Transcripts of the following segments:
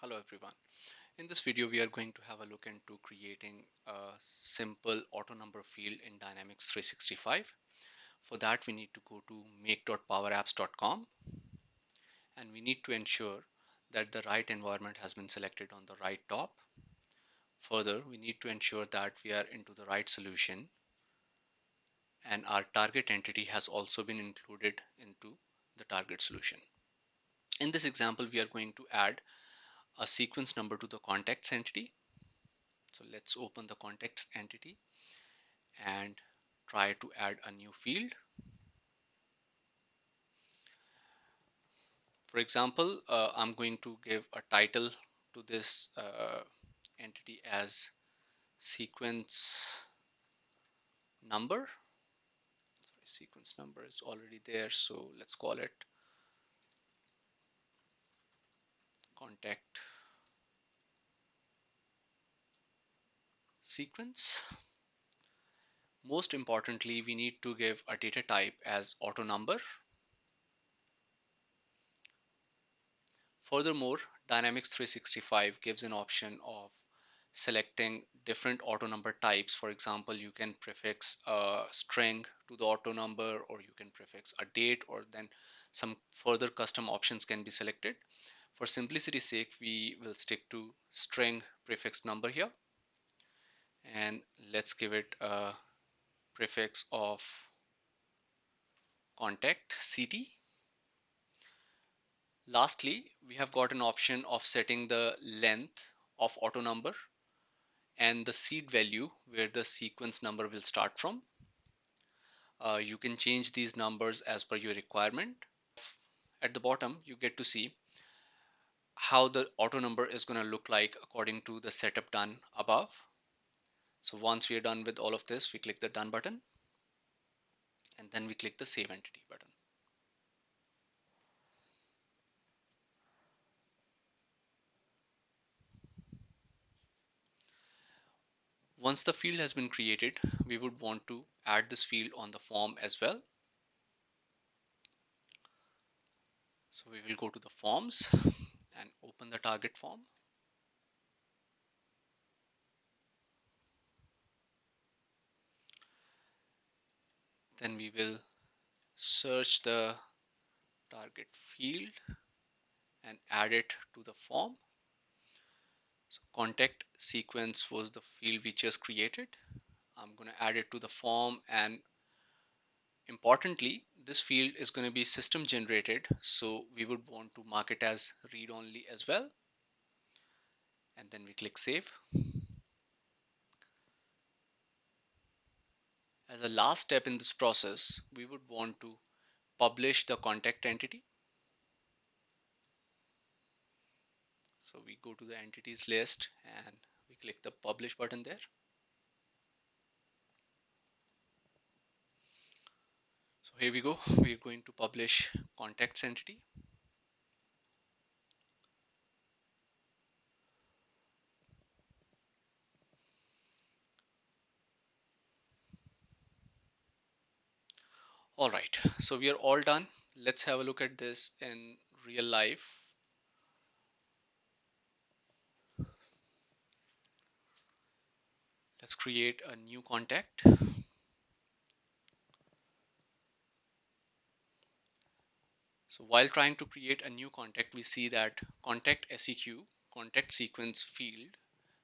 Hello everyone. In this video we are going to have a look into creating a simple auto number field in Dynamics 365. For that we need to go to make.powerapps.com and we need to ensure that the right environment has been selected on the right top. Further, we need to ensure that we are into the right solution and our target entity has also been included into the target solution. In this example we are going to add a sequence number to the contacts entity. So let's open the contacts entity and try to add a new field. For example, I'm going to give a title to this entity as sequence number. Sorry, sequence number is already there, so let's call it contact sequence. Most importantly, we need to give a data type as auto number. Furthermore, Dynamics 365 gives an option of selecting different auto number types. For example, you can prefix a string to the auto number, or you can prefix a date, or then some further custom options can be selected. For simplicity's sake, we will stick to string prefix number here, and let's give it a prefix of contact CT. Lastly, we have got an option of setting the length of auto number and the seed value where the sequence number will start from. You can change these numbers as per your requirement. At the bottom, you get to see how the auto number is going to look like according to the setup done above. So once we are done with all of this, we click the done button and then we click the save entity button. Once the field has been created, we would want to add this field on the form as well. So we will go to the forms and open the target form. Then we will search the target field and add it to the form. So contact sequence was the field we just created. I'm going to add it to the form, and importantly, this field is going to be system generated, so we would want to mark it as read only as well, and then we click save. As a last step in this process, we would want to publish the contact entity. So we go to the entities list and we click the publish button there. So here we go, we're going to publish contacts entity. All right, so we are all done. Let's have a look at this in real life. Let's create a new contact. So while trying to create a new contact, we see that contact SEQ, contact sequence field,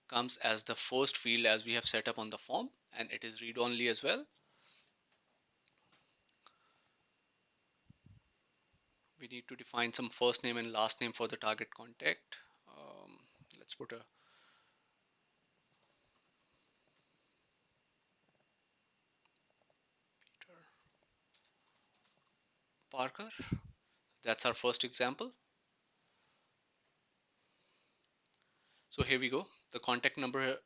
comes as the first field as we have set up on the form, and it is read only as well. We need to define some first name and last name for the target contact. Let's put a Peter Parker. That's our first example. So here we go. The contact number,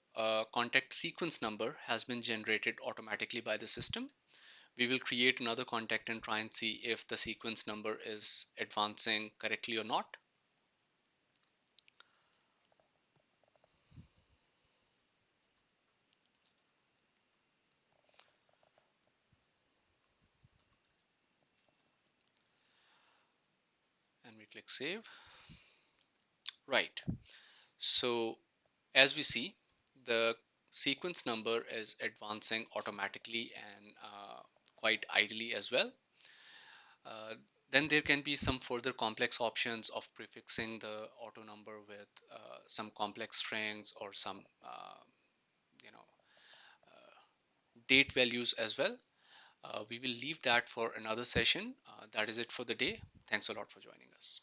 contact sequence number has been generated automatically by the system. We will create another contact and try and see if the sequence number is advancing correctly or not. And we click save. Right. So as we see, the sequence number is advancing automatically and quite ideally as well. Uh, then there can be some further complex options of prefixing the auto number with some complex strings or some you know date values as well. We will leave that for another session. That is it for the day. Thanks a lot for joining us.